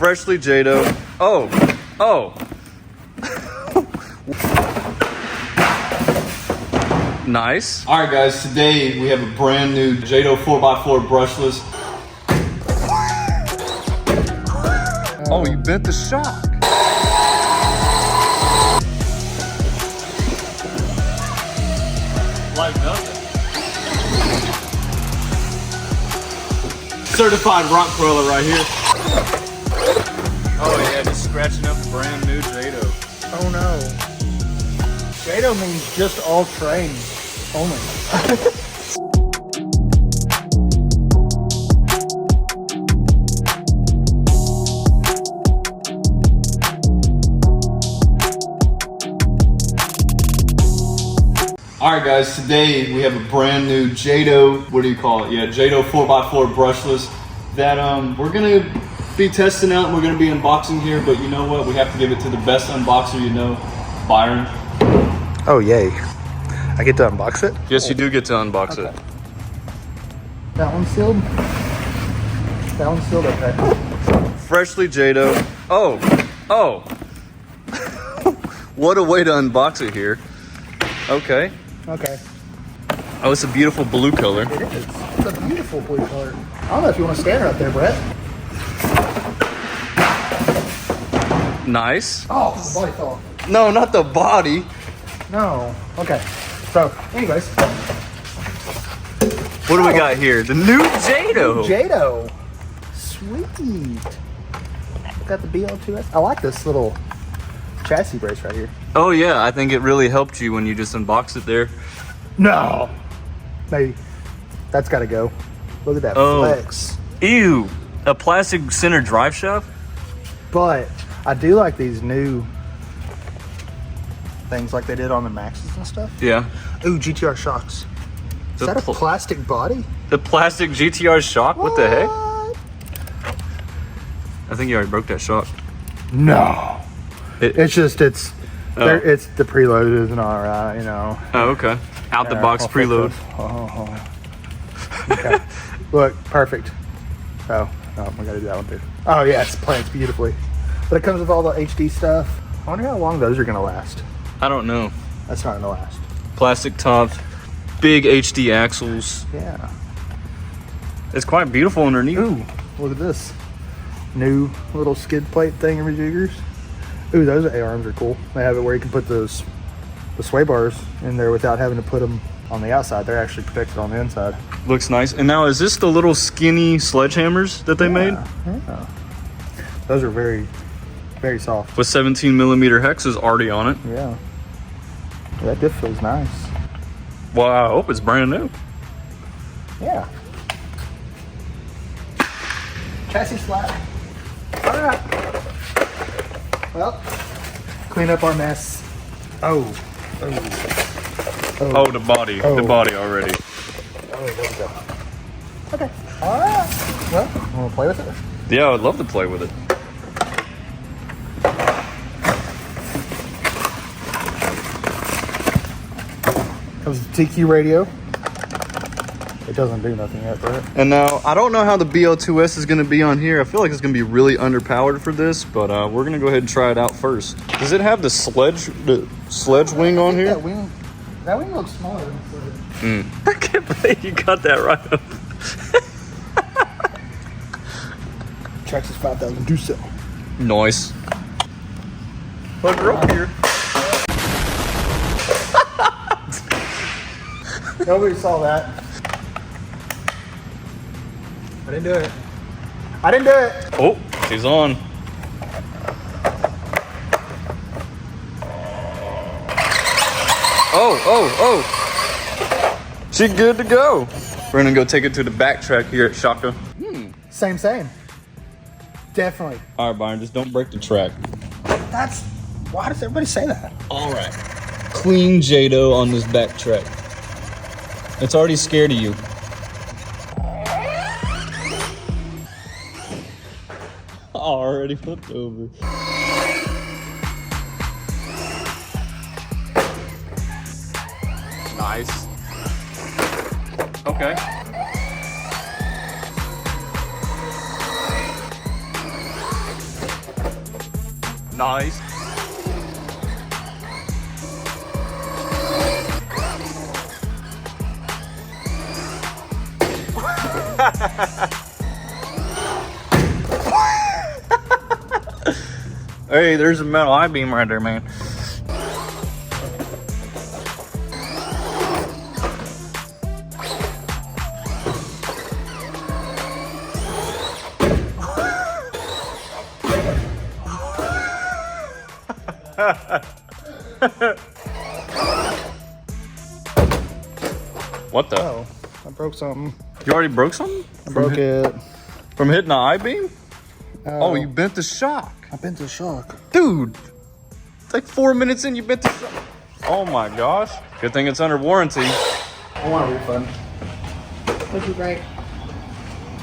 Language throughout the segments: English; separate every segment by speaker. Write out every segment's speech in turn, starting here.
Speaker 1: Freshly Jato. Oh. Nice.
Speaker 2: All right, guys. Today we have a brand new Jato 4x4 Brushless.
Speaker 1: Oh, you bent the shock.
Speaker 2: Like nothing. Certified rock crawler right here.
Speaker 1: Oh yeah, just scratching up a brand new Jato.
Speaker 3: Oh no. Jato means just all terrain only.
Speaker 2: All right, guys. Today we have a brand new Jato. What do you call it? Yeah, Jato 4x4 Brushless that we're gonna be testing out and we're gonna be unboxing here. But you know what? We have to give it to the best unboxer you know, Byron.
Speaker 3: Oh yay. I get to unbox it?
Speaker 1: Yes, you do get to unbox it.
Speaker 3: That one's sealed? That one's sealed, okay.
Speaker 1: Freshly Jato. Oh. What a way to unbox it here. Okay.
Speaker 3: Okay.
Speaker 1: Oh, it's a beautiful blue color.
Speaker 3: It is. It's a beautiful blue color. I don't know if you want to stand right there, Brett.
Speaker 1: Nice.
Speaker 3: Oh, the body fell off.
Speaker 1: No, not the body.
Speaker 3: No. Okay. So, anyways.
Speaker 1: What do we got here? The new Jato.
Speaker 3: Jato. Sweet. Got the BL2S. I like this little chassis brace right here.
Speaker 1: Oh yeah, I think it really helped you when you just unboxed it there.
Speaker 3: No. Maybe. That's got to go. Look at that flex.
Speaker 1: Ew. A plastic center drive shaft?
Speaker 3: But I do like these new things like they did on the Maxes and stuff.
Speaker 1: Yeah.
Speaker 3: Ooh, GTR shocks. Is that a plastic body?
Speaker 1: The plastic GTR shock? What the heck? I think you already broke that shock.
Speaker 3: No. It's the preload isn't all right, you know.
Speaker 1: Oh, okay. Out the box preload.
Speaker 3: Okay. Look, perfect. Oh, we gotta do that one too. Oh yeah, it's plants beautifully. But it comes with all the HD stuff. I wonder how long those are gonna last.
Speaker 1: I don't know.
Speaker 3: That's not gonna last.
Speaker 1: Plastic top, big HD axles.
Speaker 3: Yeah.
Speaker 1: It's quite beautiful underneath.
Speaker 3: Ooh, look at this. New little skid plate thingamajiggers. Ooh, those A-arms are cool. They have it where you can put the sway bars in there without having to put them on the outside. They're actually protected on the inside.
Speaker 1: Looks nice. And now, is this the little skinny sledgehammers that they made?
Speaker 3: Yeah. Those are very, very soft.
Speaker 1: With 17mm hexes already on it.
Speaker 3: Yeah. That diff feels nice.
Speaker 1: Well, I hope it's brand new.
Speaker 3: Yeah. Chassis flat. All right. Well, clean up our mess. Oh,
Speaker 1: the body. The body already.
Speaker 3: Oh, there we go. Okay. All right. Well, you want to play with it?
Speaker 1: Yeah, I would love to play with it.
Speaker 3: Comes with the TQ radio. It doesn't do nothing yet, Brett.
Speaker 1: And now, I don't know how the BL2S is going to be on here. I feel like it's going to be really underpowered for this, but we're going to go ahead and try it out first. Does it have the sledge wing on here?
Speaker 3: That wing looks smaller than the sledge.
Speaker 1: I can't believe you got that right up.
Speaker 3: Traxxas 5000 do so.
Speaker 1: Nice. Put her up here.
Speaker 3: Nobody saw that. I didn't do it. I didn't do it.
Speaker 1: Oh, she's on. Oh. She's good to go. We're gonna go take it to the back track here at Shaka.
Speaker 3: Same. Definitely.
Speaker 1: All right, Byron, just don't break the track.
Speaker 3: Why does everybody say that?
Speaker 1: All right. Clean Jato on this back track. It's already scared of you. Already flipped over. Nice. Okay. Nice. Hey, there's a metal I-beam right there, man. What the?
Speaker 3: Oh, I broke something.
Speaker 1: You already broke something?
Speaker 3: I broke it.
Speaker 1: From hitting the I-beam? Oh, you bent the shock.
Speaker 3: I bent the shock.
Speaker 1: Dude, it's like 4 minutes in, you bent the shock. Oh my gosh. Good thing it's under warranty.
Speaker 3: I want a refund.
Speaker 4: What'd you break?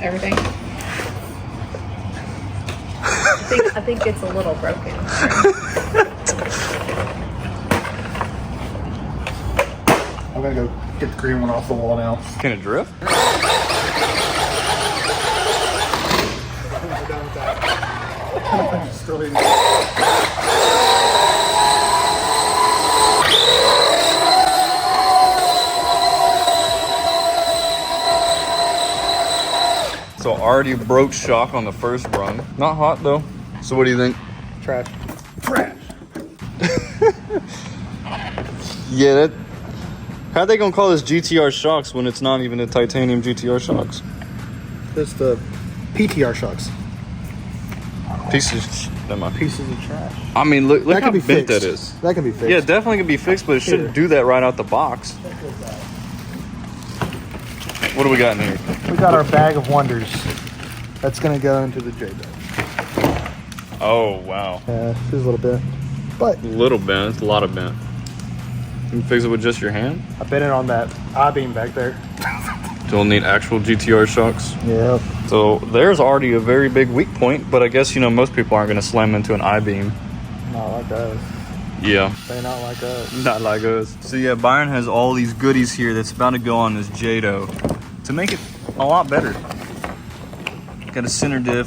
Speaker 4: Everything? I think it's a little broken.
Speaker 3: I'm gonna go get the green one off the wall now.
Speaker 1: Can it drift?
Speaker 3: We're done with that. Still hitting.
Speaker 1: So already broke shock on the first run. Not hot though. So what do you think?
Speaker 3: Trash. Trash.
Speaker 1: Yeah, that. How they gonna call this GTR shocks when it's not even a titanium GTR shocks?
Speaker 3: It's the PTR shocks.
Speaker 1: Pieces. Never mind.
Speaker 3: Pieces of trash.
Speaker 1: I mean, look
Speaker 3: That
Speaker 1: how
Speaker 3: can be
Speaker 1: bent
Speaker 3: fixed.
Speaker 1: that is.
Speaker 3: That can be fixed.
Speaker 1: Yeah, definitely can be fixed, but it shouldn't do that right out the box. What do we got in here?
Speaker 3: We got our bag of wonders. That's gonna go into the Jato.
Speaker 1: Oh wow.
Speaker 3: Yeah, it's a little bit, but
Speaker 1: A little bent. It's a lot of bent. You can fix it with just your hand.
Speaker 3: I bent it on that I-beam back there.
Speaker 1: You'll need actual GTR shocks.
Speaker 3: Yeah.
Speaker 1: So there's already a very big weak point, but I guess, you know, most people aren't going to slam into an I-beam.
Speaker 3: Not like us.
Speaker 1: Yeah.
Speaker 3: They not like us.
Speaker 1: Not like us. So yeah, Byron has all these goodies here that's about to go on this Jato to make it a lot better. Got a center diff,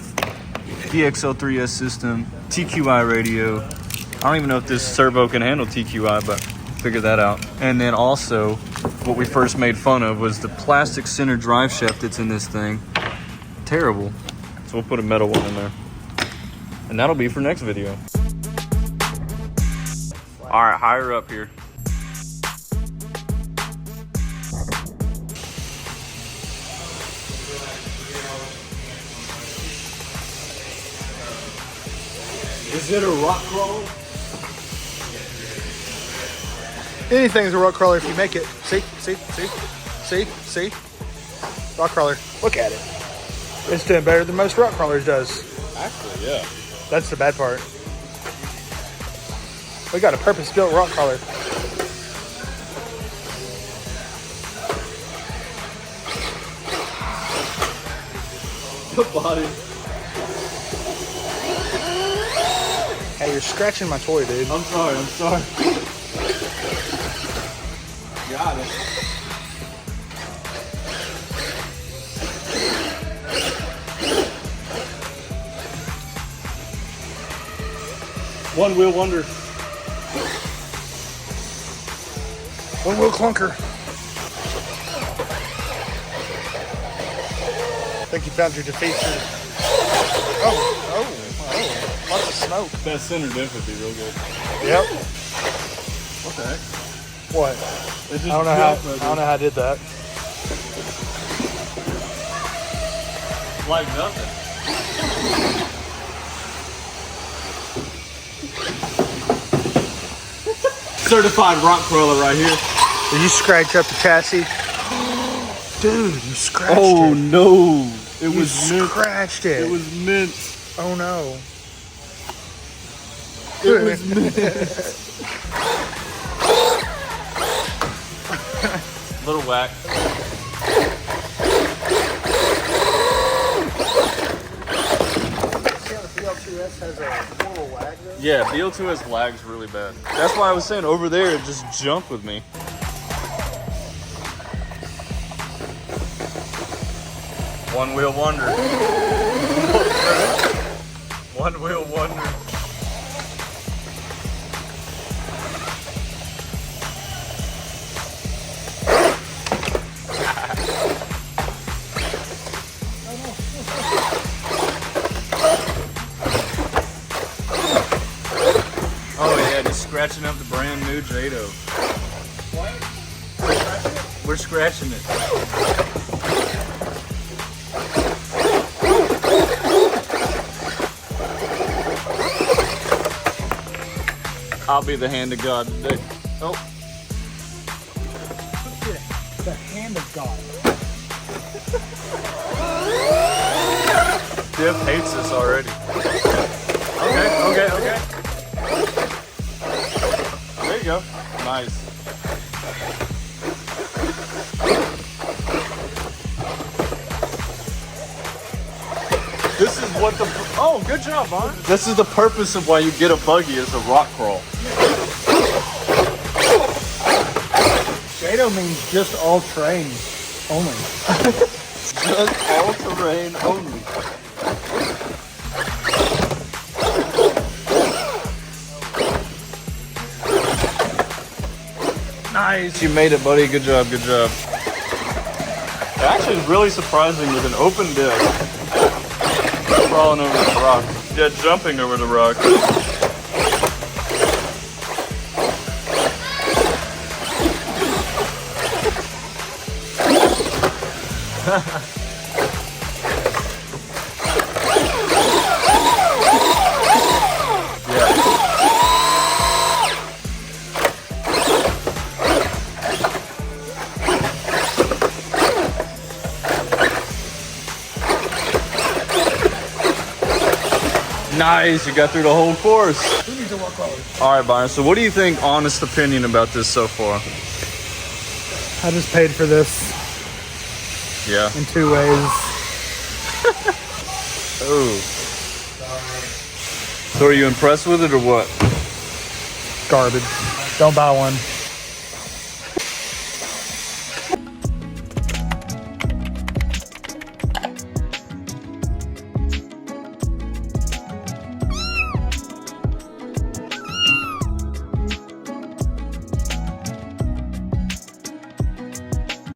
Speaker 1: DXL3S system, TQI radio. I don't even know if this servo can handle TQI, but figure that out. And then also, what we first made fun of was the plastic center drive shaft that's in this thing. Terrible. So we'll put a metal one in there. And that'll be for next video. All right, higher up here.
Speaker 2: Is it a rock crawler?
Speaker 3: Anything's a rock crawler if you make it. See? Rock crawler. Look at it. It's doing better than most rock crawlers does.
Speaker 1: Actually, yeah.
Speaker 3: That's the bad part. We got a purpose-built rock crawler.
Speaker 2: The body.
Speaker 3: Hey, you're scratching my toy, dude.
Speaker 2: I'm sorry. Got it. One wheel wonder.
Speaker 3: One wheel clunker. I think you found your defeat. Oh, lots of smoke.
Speaker 2: That center diff would be real good.
Speaker 3: Yep.
Speaker 2: What the heck?
Speaker 3: What?
Speaker 2: It just
Speaker 3: I don't know how I did that.
Speaker 2: Like nothing. Certified rock crawler right here.
Speaker 3: Did you scratch up the chassis? Dude, you scratched
Speaker 2: Oh
Speaker 3: it.
Speaker 2: no! It
Speaker 3: You
Speaker 2: was mint.
Speaker 3: scratched it.
Speaker 2: It was mint.
Speaker 3: Oh no.
Speaker 2: It was mint.
Speaker 1: Little whack.
Speaker 3: See how the BL2S has a horrible lag though?
Speaker 1: Yeah, BL2S lags really bad. That's why I was saying over there, it just jumped with me. One wheel wonder. One wheel wonder. scratching up the brand new Jato. What? We're scratching it. I'll be the hand of God today. Oh.
Speaker 3: The hand of God.
Speaker 1: Div hates this already. Okay. There you go. Nice. This is what the... Oh, good job, Vaughn. This is the purpose of why you get a buggy, is a rock crawl.
Speaker 3: Jato means just all terrain only.
Speaker 1: Just all terrain only. Nice. You made it, buddy. Good job. It actually is really surprising with an open diff. Crawling over the rock. Yeah, jumping over the rock. Nice, you got through the whole course.
Speaker 3: Who needs to walk forward?
Speaker 1: All right, Byron, so what do you think, honest opinion about this so far?
Speaker 3: I just paid for this
Speaker 1: Yeah.
Speaker 3: in 2 ways.
Speaker 1: Oh. So are you impressed with it or what?
Speaker 3: Garbage. Don't buy one.